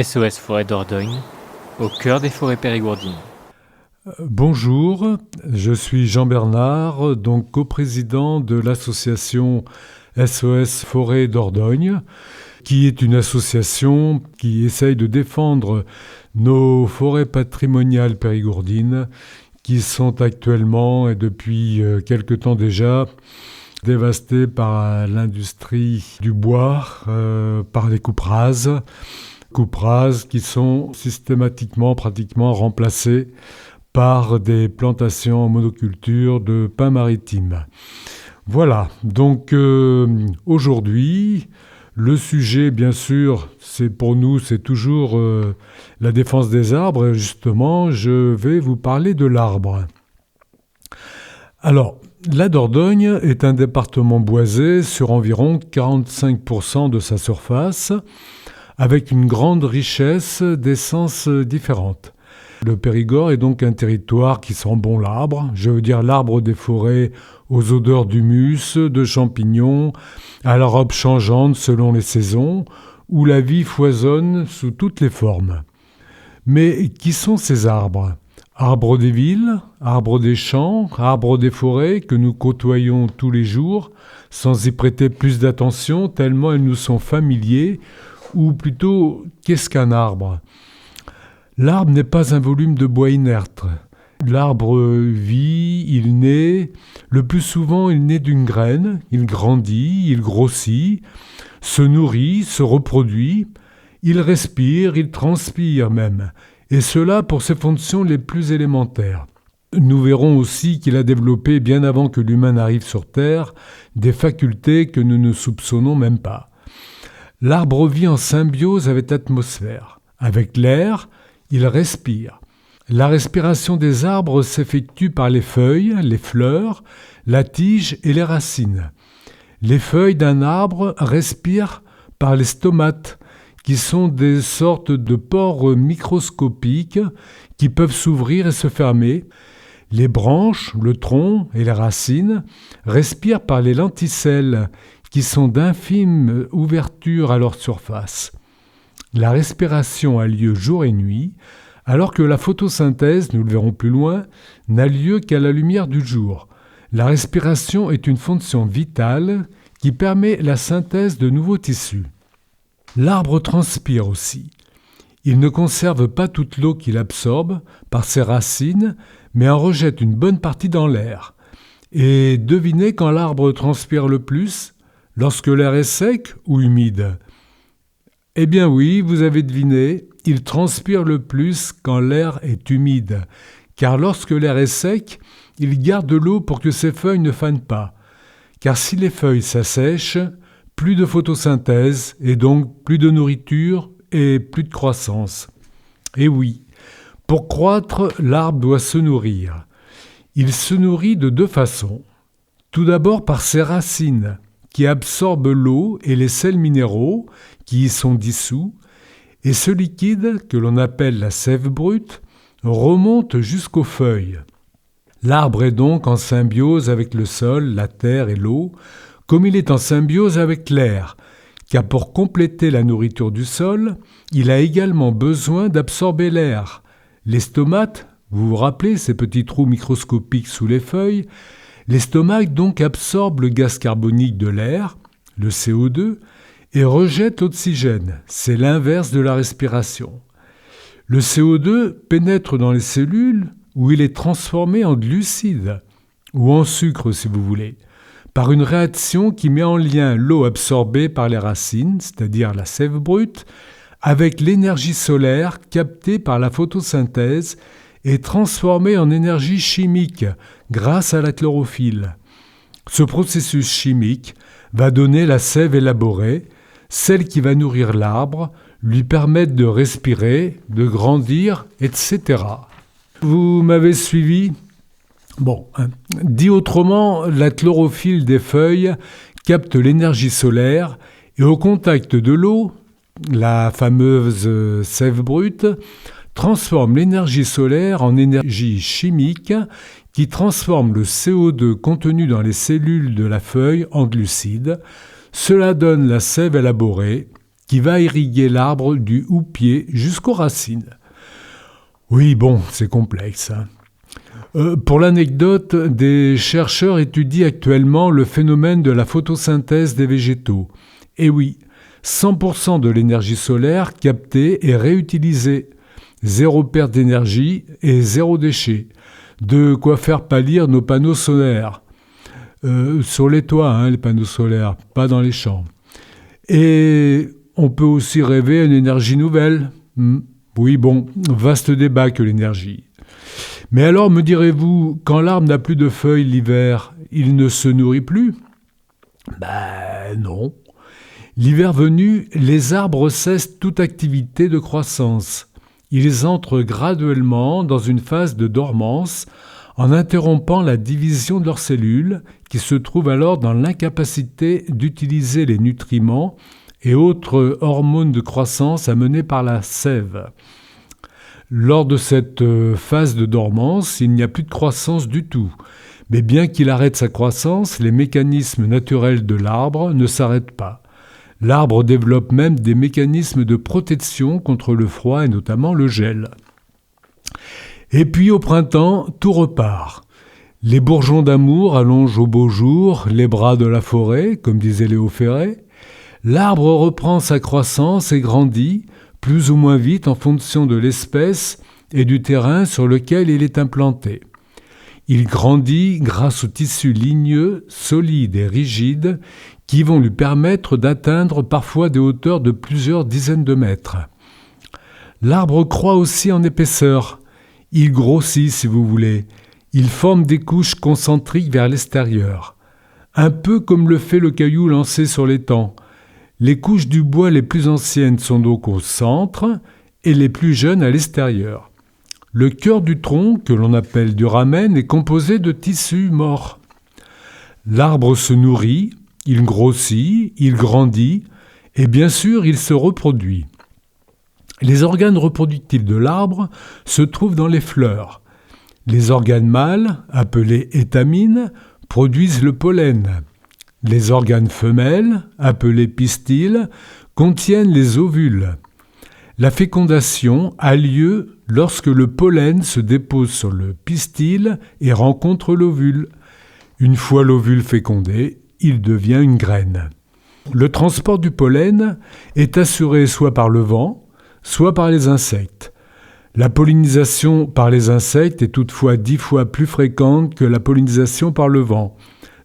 SOS Forêt Dordogne, au cœur des forêts périgourdines. Bonjour, je suis Jean Bernard, donc coprésident de l'association SOS Forêt Dordogne, qui est une association qui essaye de défendre nos forêts patrimoniales périgourdines, qui sont actuellement et depuis quelque temps déjà dévastées par l'industrie du bois, par les coupes rases qui sont systématiquement, pratiquement remplacées par des plantations en monoculture de pins maritimes. Voilà, donc aujourd'hui, le sujet, bien sûr, c'est toujours la défense des arbres. Et justement, je vais vous parler de l'arbre. Alors, la Dordogne est un département boisé sur environ 45% de sa surface, avec une grande richesse d'essences différentes. Le Périgord est donc un territoire qui sent bon l'arbre, je veux dire l'arbre des forêts aux odeurs d'humus, de champignons, à la robe changeante selon les saisons, où la vie foisonne sous toutes les formes. Mais qui sont ces arbres ? Arbres des villes, arbres des champs, arbres des forêts que nous côtoyons tous les jours, sans y prêter plus d'attention tellement ils nous sont familiers, ou plutôt, qu'est-ce qu'un arbre ? L'arbre n'est pas un volume de bois inerte. L'arbre vit, il naît. Le plus souvent, il naît d'une graine, il grandit, il grossit, se nourrit, se reproduit. Il respire, il transpire même. Et cela pour ses fonctions les plus élémentaires. Nous verrons aussi qu'il a développé, bien avant que l'humain n'arrive sur Terre, des facultés que nous ne soupçonnons même pas. L'arbre vit en symbiose avec l'atmosphère. Avec l'air, il respire. La respiration des arbres s'effectue par les feuilles, les fleurs, la tige et les racines. Les feuilles d'un arbre respirent par les stomates, qui sont des sortes de pores microscopiques qui peuvent s'ouvrir et se fermer. Les branches, le tronc et les racines respirent par les lenticelles, qui sont d'infimes ouvertures à leur surface. La respiration a lieu jour et nuit, alors que la photosynthèse, nous le verrons plus loin, n'a lieu qu'à la lumière du jour. La respiration est une fonction vitale qui permet la synthèse de nouveaux tissus. L'arbre transpire aussi. Il ne conserve pas toute l'eau qu'il absorbe par ses racines, mais en rejette une bonne partie dans l'air. Et devinez quand l'arbre transpire le plus ? Lorsque l'air est sec ou humide ? Eh bien oui, vous avez deviné, il transpire le plus quand l'air est humide, car lorsque l'air est sec, il garde de l'eau pour que ses feuilles ne fanent pas. Car si les feuilles s'assèchent, plus de photosynthèse et donc plus de nourriture et plus de croissance. Et oui, pour croître, l'arbre doit se nourrir. Il se nourrit de deux façons. Tout d'abord par ses racines, qui absorbent l'eau et les sels minéraux qui y sont dissous, et ce liquide, que l'on appelle la sève brute, remonte jusqu'aux feuilles. L'arbre est donc en symbiose avec le sol, la terre et l'eau, comme il est en symbiose avec l'air, car pour compléter la nourriture du sol, il a également besoin d'absorber l'air. Les stomates, vous vous rappelez ces petits trous microscopiques sous les feuilles, les stomates donc absorbent le gaz carbonique de l'air, le CO2, et rejettent l'oxygène. C'est l'inverse de la respiration. Le CO2 pénètre dans les cellules où il est transformé en glucides, ou en sucre si vous voulez, par une réaction qui met en lien l'eau absorbée par les racines, c'est-à-dire la sève brute, avec l'énergie solaire captée par la photosynthèse et transformée en énergie chimique grâce à la chlorophylle. Ce processus chimique va donner la sève élaborée, celle qui va nourrir l'arbre, lui permettre de respirer, de grandir, etc. Vous m'avez suivi ? Bon, dit autrement, la chlorophylle des feuilles capte l'énergie solaire et au contact de l'eau, la fameuse sève brute, transforme l'énergie solaire en énergie chimique qui transforme le CO2 contenu dans les cellules de la feuille en glucides. Cela donne la sève élaborée qui va irriguer l'arbre du houppier jusqu'aux racines. Oui, bon, c'est complexe. Pour l'anecdote, des chercheurs étudient actuellement le phénomène de la photosynthèse des végétaux. Et oui, 100% de l'énergie solaire captée est réutilisée. 0 perte d'énergie et 0 déchet. De quoi faire pâlir nos panneaux solaires. Sur les toits, les panneaux solaires, pas dans les champs. Et on peut aussi rêver à une énergie nouvelle. Oui, bon, vaste débat que l'énergie. Mais alors, me direz-vous, quand l'arbre n'a plus de feuilles l'hiver, il ne se nourrit plus ? Non. L'hiver venu, les arbres cessent toute activité de croissance. Ils entrent graduellement dans une phase de dormance en interrompant la division de leurs cellules qui se trouvent alors dans l'incapacité d'utiliser les nutriments et autres hormones de croissance amenées par la sève. Lors de cette phase de dormance, il n'y a plus de croissance du tout. Mais bien qu'il arrête sa croissance, les mécanismes naturels de l'arbre ne s'arrêtent pas. L'arbre développe même des mécanismes de protection contre le froid et notamment le gel. Et puis au printemps, tout repart. Les bourgeons d'amour allongent au beau jour les bras de la forêt, comme disait Léo Ferré. L'arbre reprend sa croissance et grandit, plus ou moins vite en fonction de l'espèce et du terrain sur lequel il est implanté. Il grandit grâce aux tissus ligneux, solides et rigides, qui vont lui permettre d'atteindre parfois des hauteurs de plusieurs dizaines de mètres. L'arbre croît aussi en épaisseur. Il grossit, si vous voulez. Il forme des couches concentriques vers l'extérieur. Un peu comme le fait le caillou lancé sur l'étang. Les couches du bois les plus anciennes sont donc au centre et les plus jeunes à l'extérieur. Le cœur du tronc, que l'on appelle duramen, est composé de tissus morts. L'arbre se nourrit, il grossit, il grandit et bien sûr il se reproduit. Les organes reproductifs de l'arbre se trouvent dans les fleurs. Les organes mâles, appelés étamines, produisent le pollen. Les organes femelles, appelés pistils, contiennent les ovules. La fécondation a lieu lorsque le pollen se dépose sur le pistil et rencontre l'ovule. Une fois l'ovule fécondé, il devient une graine. Le transport du pollen est assuré soit par le vent, soit par les insectes. La pollinisation par les insectes est toutefois 10 fois plus fréquente que la pollinisation par le vent,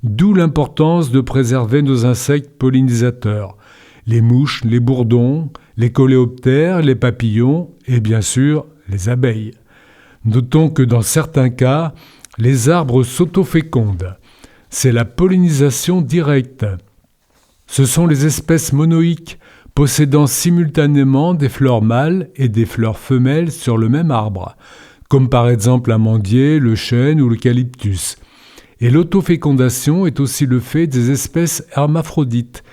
d'où l'importance de préserver nos insectes pollinisateurs, les mouches, les bourdons, les coléoptères, les papillons et bien sûr les abeilles. Notons que dans certains cas, les arbres s'autofécondent. C'est la pollinisation directe. Ce sont les espèces monoïques possédant simultanément des fleurs mâles et des fleurs femelles sur le même arbre, comme par exemple l'amandier, le chêne ou l'eucalyptus. Et l'autofécondation est aussi le fait des espèces hermaphrodites.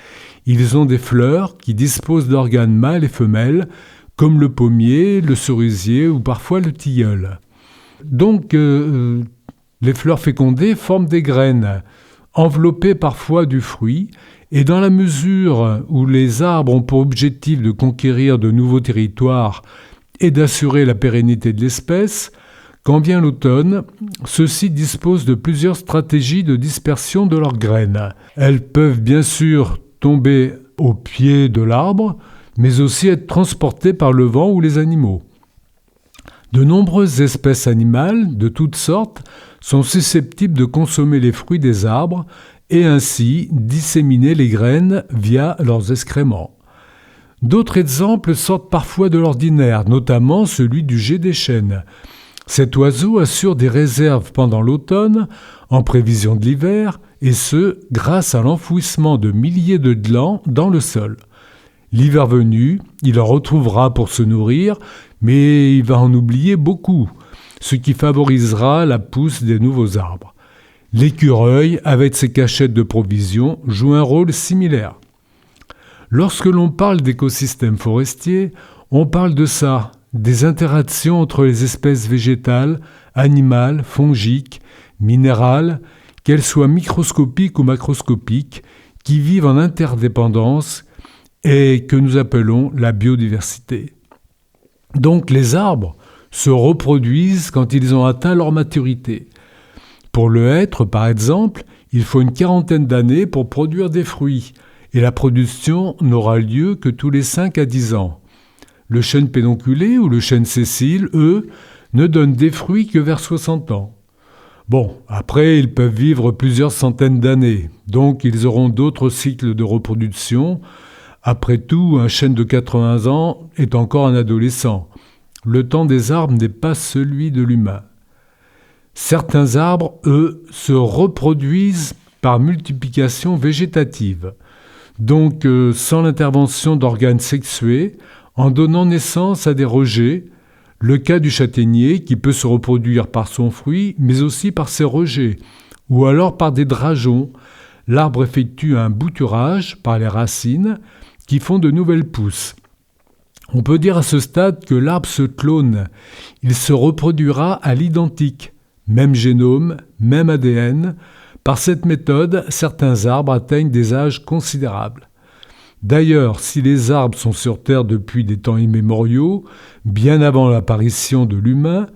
Ils ont des fleurs qui disposent d'organes mâles et femelles, comme le pommier, le cerisier ou parfois le tilleul. Donc, les fleurs fécondées forment des graines, enveloppées parfois du fruit, et dans la mesure où les arbres ont pour objectif de conquérir de nouveaux territoires et d'assurer la pérennité de l'espèce, quand vient l'automne, ceux-ci disposent de plusieurs stratégies de dispersion de leurs graines. Elles peuvent bien sûr tomber au pied de l'arbre, mais aussi être transportées par le vent ou les animaux. De nombreuses espèces animales, de toutes sortes, sont susceptibles de consommer les fruits des arbres et ainsi disséminer les graines via leurs excréments. D'autres exemples sortent parfois de l'ordinaire, notamment celui du geai des chênes. Cet oiseau assure des réserves pendant l'automne, en prévision de l'hiver, et ce, grâce à l'enfouissement de milliers de glands dans le sol. L'hiver venu, il en retrouvera pour se nourrir, mais il va en oublier beaucoup, ce qui favorisera la pousse des nouveaux arbres. L'écureuil, avec ses cachettes de provisions, joue un rôle similaire. Lorsque l'on parle d'écosystème forestier, on parle de ça, des interactions entre les espèces végétales, animales, fongiques, minérales, qu'elles soient microscopiques ou macroscopiques, qui vivent en interdépendance et que nous appelons la biodiversité. Donc les arbres se reproduisent quand ils ont atteint leur maturité. Pour le hêtre, par exemple, il faut une quarantaine d'années pour produire des fruits, et la production n'aura lieu que tous les 5 à 10 ans. Le chêne pédonculé ou le chêne sessile, eux, ne donnent des fruits que vers 60 ans. Bon, après, ils peuvent vivre plusieurs centaines d'années, donc ils auront d'autres cycles de reproduction. Après tout, un chêne de 80 ans est encore un adolescent. Le temps des arbres n'est pas celui de l'humain. Certains arbres, eux, se reproduisent par multiplication végétative, donc sans l'intervention d'organes sexués, en donnant naissance à des rejets, le cas du châtaignier qui peut se reproduire par son fruit, mais aussi par ses rejets, ou alors par des drageons. L'arbre effectue un bouturage par les racines qui font de nouvelles pousses. On peut dire à ce stade que l'arbre se clone. Il se reproduira à l'identique, même génome, même ADN. Par cette méthode, certains arbres atteignent des âges considérables. D'ailleurs, si les arbres sont sur Terre depuis des temps immémoriaux, bien avant l'apparition de l'humain,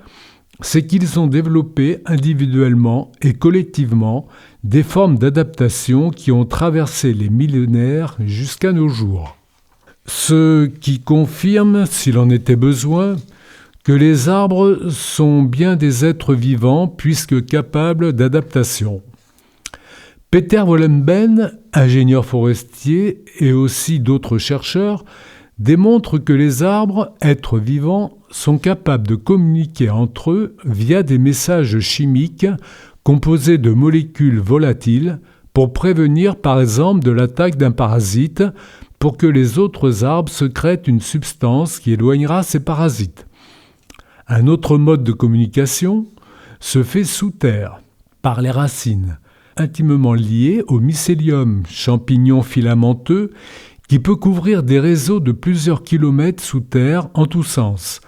c'est qu'ils ont développé individuellement et collectivement des formes d'adaptation qui ont traversé les millénaires jusqu'à nos jours. Ce qui confirme, s'il en était besoin, que les arbres sont bien des êtres vivants puisque capables d'adaptation. Peter Wohlleben, ingénieur forestier et aussi d'autres chercheurs, démontrent que les arbres, êtres vivants, sont capables de communiquer entre eux via des messages chimiques composés de molécules volatiles pour prévenir par exemple de l'attaque d'un parasite pour que les autres arbres sécrètent une substance qui éloignera ces parasites. Un autre mode de communication se fait sous terre, par les racines, intimement liées au mycélium, champignon filamenteux qui peut couvrir des réseaux de plusieurs kilomètres sous terre en tous sens,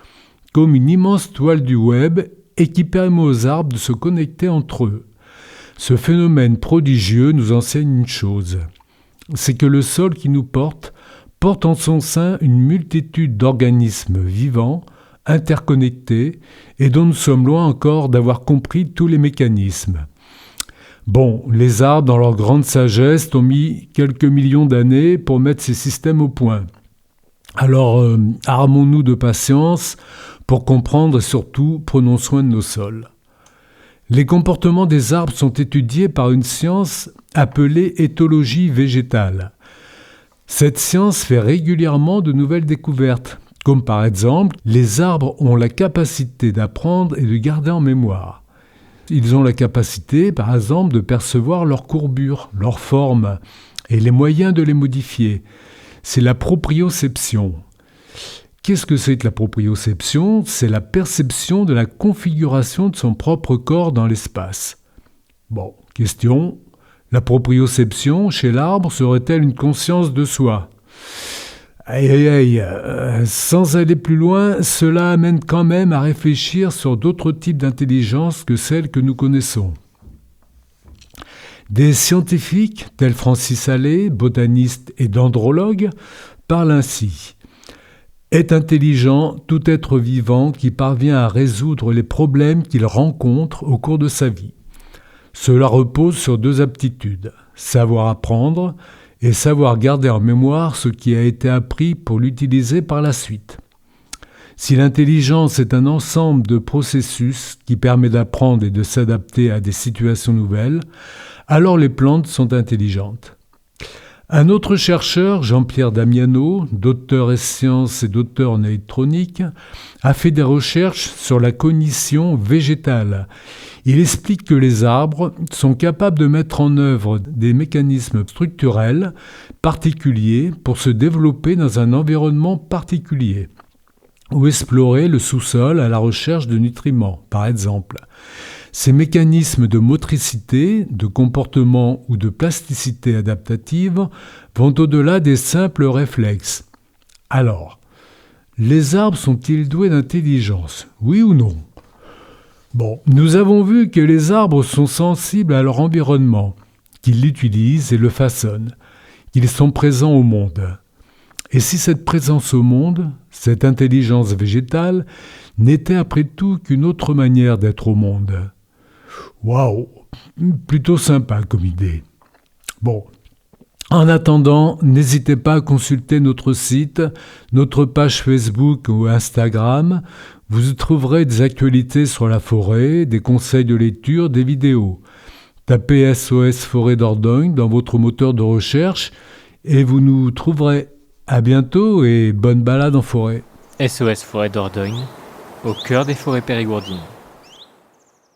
comme une immense toile du web et qui permet aux arbres de se connecter entre eux. Ce phénomène prodigieux nous enseigne une chose, c'est que le sol qui nous porte en son sein une multitude d'organismes vivants, interconnectés, et dont nous sommes loin encore d'avoir compris tous les mécanismes. Bon, les arbres, dans leur grande sagesse, ont mis quelques millions d'années pour mettre ces systèmes au point. Alors, armons-nous de patience pour comprendre et surtout, prenons soin de nos sols. Les comportements des arbres sont étudiés par une science appelée éthologie végétale. Cette science fait régulièrement de nouvelles découvertes, comme par exemple, les arbres ont la capacité d'apprendre et de garder en mémoire. Ils ont la capacité, par exemple, de percevoir leurs courbures, leurs formes, et les moyens de les modifier. C'est la proprioception. Qu'est-ce que c'est que la proprioception ? C'est la perception de la configuration de son propre corps dans l'espace. Bon, question, la proprioception, chez l'arbre, serait-elle une conscience de soi ? Sans aller plus loin, cela amène quand même à réfléchir sur d'autres types d'intelligence que celles que nous connaissons. Des scientifiques, tels Francis Allais, botaniste et dendrologue, parlent ainsi. Est intelligent tout être vivant qui parvient à résoudre les problèmes qu'il rencontre au cours de sa vie. Cela repose sur 2 aptitudes, savoir apprendre et savoir garder en mémoire ce qui a été appris pour l'utiliser par la suite. Si l'intelligence est un ensemble de processus qui permet d'apprendre et de s'adapter à des situations nouvelles, alors les plantes sont intelligentes. Un autre chercheur, Jean-Pierre Damiano, docteur en sciences et docteur en électronique, a fait des recherches sur la cognition végétale. Il explique que les arbres sont capables de mettre en œuvre des mécanismes structurels particuliers pour se développer dans un environnement particulier, ou explorer le sous-sol à la recherche de nutriments, par exemple. Ces mécanismes de motricité, de comportement ou de plasticité adaptative vont au-delà des simples réflexes. Alors, les arbres sont-ils doués d'intelligence ? Oui ou non ? Bon, nous avons vu que les arbres sont sensibles à leur environnement, qu'ils l'utilisent et le façonnent, qu'ils sont présents au monde. Et si cette présence au monde, cette intelligence végétale, n'était après tout qu'une autre manière d'être au monde? Waouh, plutôt sympa comme idée. Bon, en attendant, n'hésitez pas à consulter notre site, notre page Facebook ou Instagram. Vous y trouverez des actualités sur la forêt, des conseils de lecture, des vidéos. Tapez SOS Forêt Dordogne dans votre moteur de recherche et vous nous trouverez. À bientôt et bonne balade en forêt. SOS Forêt Dordogne, au cœur des forêts périgourdines.